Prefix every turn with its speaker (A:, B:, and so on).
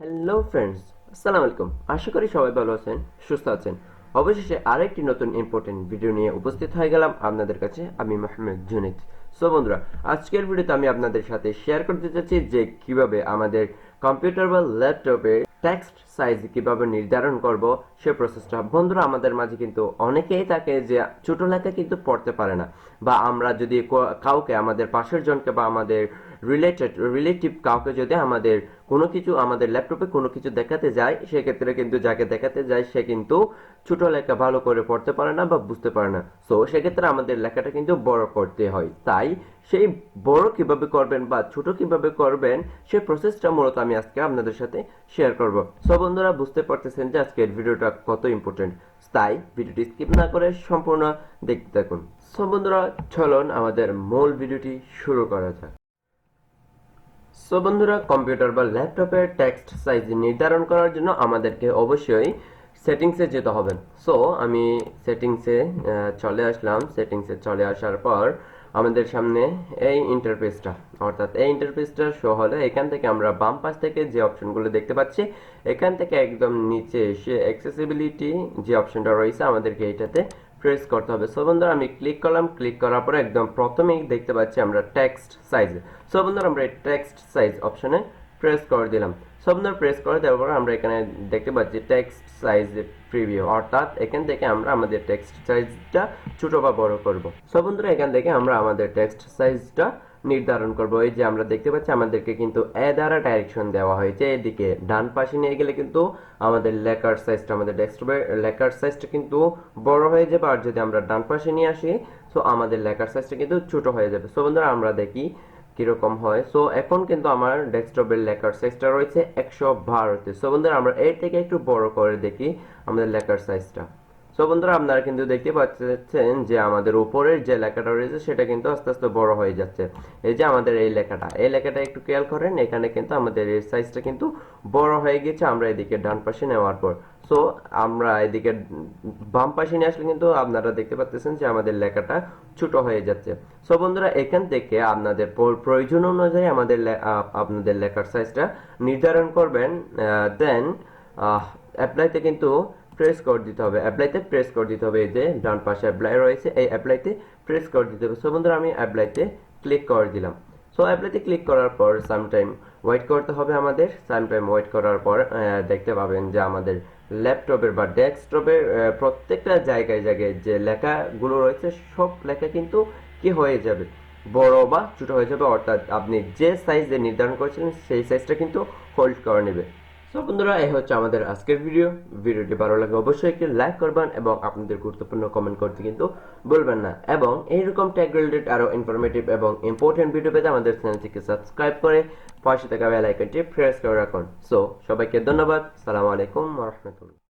A: Hello friends, আসসালামু আলাইকুম। আশা করি সবাই ভালো আছেন, সুস্থ আছেন। অবশেষে আরেকটি নতুন ইম্পর্টেন্ট ভিডিও নিয়ে উপস্থিত হয়ে গেলাম আপনাদের কাছে। আমি মোহাম্মদ জুনেদ। সো বন্ধুরা, আজকের ভিডিওতে আমি আপনাদের সাথে শেয়ার করতে চাচ্ছি যে কিভাবে আমাদের কম্পিউটার বা ল্যাপটপে টেক্সট সাইজ কিভাবে নির্ধারণ করব সে প্রসেসটা। বন্ধুরা, আমাদের মাঝে কিন্তু অনেকেই থাকে যে ছোট লেখা কিন্তু পড়তে পারে না, বা আমরা যদি কাউকে আমাদের পাশের জনকে বা আমাদের রিলেটিভ কাউকে যদি আমাদের কোনো কিছু আমাদের ল্যাপটপে কোনো কিছু দেখাতে যায়, সেক্ষেত্রে কিন্তু যাকে দেখাতে যায় সে কিন্তু ছোট লেখা ভালো করে পড়তে পারে না বা বুঝতে পারে না। সো সেক্ষেত্রে আমাদের লেখাটা কিন্তু বড় করতে হয়। তাই সেই বড় কিভাবে করবেন বা ছোট কিভাবে করবেন সেই প্রসেসটা মূলত আমি আজকে আপনাদের সাথে শেয়ার করব। সো বন্ধুরা, বুঝতে পারতেছেন যে আজকের ভিডিওটা কত ইম্পর্টেন্ট। তাই ভিডিওটি স্কিপ না করে সম্পূর্ণ দেখতে থাকুন। সো বন্ধুরা, চলুন আমাদের মূল ভিডিওটি শুরু করা যাক। সো বন্ধুরা, কম্পিউটার বা ল্যাপটপের টেক্সট সাইজ নির্ধারণ করার জন্য আমাদেরকে অবশ্যই সেটিংসে যেতে হবে। সো আমি সেটিংসে চলে আসলাম। সেটিংসে চলে আসার পর আমাদের সামনে এই ইন্টারফেসটা, অর্থাৎ এই ইন্টারফেসটা শো হলে এখান থেকে আমরা বাম পাশ থেকে যে অপশনগুলো দেখতে পাচ্ছি, এখান থেকে একদম নিচে এসে অ্যাক্সেসিবিলিটি যে অপশনটা রয়েছে আমাদেরকে এইটাতে প্রেস করতে হবে। সো বন্ধুরা, আমি ক্লিক করলাম। ক্লিক করার পরে একদম প্রথমেই দেখতে পাচ্ছি আমরা টেক্সট সাইজ। সো বন্ধুরা, আমরা এই টেক্সট সাইজ অপশনে প্রেস করে দিলাম। সো বন্ধুরা, প্রেস করে দেওয়ার পর আমরা এখানে দেখতে পাচ্ছি টেক্সট সাইজ প্রিভিউ, অর্থাৎ এখান থেকে আমরা আমাদের টেক্সট সাইজটা ছোট বা বড় করব। সো বন্ধুরা, এখান থেকে আমরা আমাদের টেক্সট সাইজটা নির্ধারণ করব। এই যে আমরা দেখতে পাচ্ছি আমাদেরকে কিন্তু এ দ্বারা ডাইরেকশন দেওয়া হয়েছে। এদিকে ডান পাশে নিয়ে গেলে কিন্তু আমাদের লেখার সাইজটা, আমাদের ডেস্কটপের লেখার সাইজটা কিন্তু বড় হয়ে যাবে, আর যদি আমরা ডান পাশে নিয়ে আসি সো আমাদের লেখার সাইজটা কিন্তু ছোট হয়ে যাবে। সো বন্ধুরা, আমরা দেখি কিরকম হয়। সো এখন কিন্তু আমার ডেস্কটপের লেখার সাইজটা রয়েছে 112তে। সো বন্ধুরা, আমরা এর থেকে একটু বড় করে দেখি আমাদের লেখার সাইজটা। সো বন্ধুরা, আপনারা কিন্তু দেখতে পাচ্ছেন যে আমাদের উপরের যে লেখাটা রয়েছে সেটা কিন্তু আস্তে আস্তে বড় হয়ে যাচ্ছে। এই যে আমাদের এই লেখাটা একটু খেয়াল করেন, এখানে কিন্তু আমাদের এর সাইজটা কিন্তু বড় হয়ে গেছে আমরা এদিকে ডান পাশে নেওয়ার পর। সো আমরা এদিকে বাম পাশে নিয়ে আসলে কিন্তু আপনারা দেখতে পাচ্ছেন যে আমাদের লেখাটা ছোট হয়ে যাচ্ছে। সো বন্ধুরা, এখান থেকে আপনাদের প্রয়োজন অনুযায়ী আপনাদের লেখার সাইজটা নির্ধারণ করবেন। দেন অ্যাপ্লাইতে কিন্তু প্রেস করে দিতে হবে। অ্যাপ্লাইতে প্রেস করে দিতে হবে। এই যে ডান পাশে অ্যাপ্লাই রয়েছে, এই অ্যাপ্লাইতে প্রেস করে দিতে হবে। সো বন্ধুরা, আমি অ্যাপ্লাইতে ক্লিক করে দিলাম। সো অ্যাপ্লাইতে ক্লিক করার পর সামটাইম ওয়েট করতে হবে আমাদের। সামটাইম ওয়েট করার পর দেখতে পাবেন যে আমাদের ল্যাপটপের বা ডেস্কটপের প্রত্যেকটা জায়গায় জায়গায় যে লেখাগুলো রয়েছে সব লেখা কিন্তু কি হয়ে যাবে, বড় বা ছোট হয়ে যাবে, অর্থাৎ আপনি যে সাইজে নির্ধারণ করেছিলেন সেই সাইজটা কিন্তু হোল্ড করে নেবে। সো বন্ধুরা, এই হচ্ছে আমাদের আজকের ভিডিওটি ভালো লাগে অবশ্যই একটি লাইক করবেন এবং আপনাদের গুরুত্বপূর্ণ কমেন্ট করতে কিন্তু ভুলবেন না। এবং এইরকম টেক রিলেটেড আরো ইনফরমেটিভ এবং ইম্পর্টেন্ট ভিডিও পেতে আমাদের চ্যানেলটিকে সাবস্ক্রাইব করে পাশে থাকা বেল আইকনটি প্রেস করে রাখুন। সো সবাইকে ধন্যবাদ। আসসালামু আলাইকুম ওয়া রাহমাতুল্লাহ।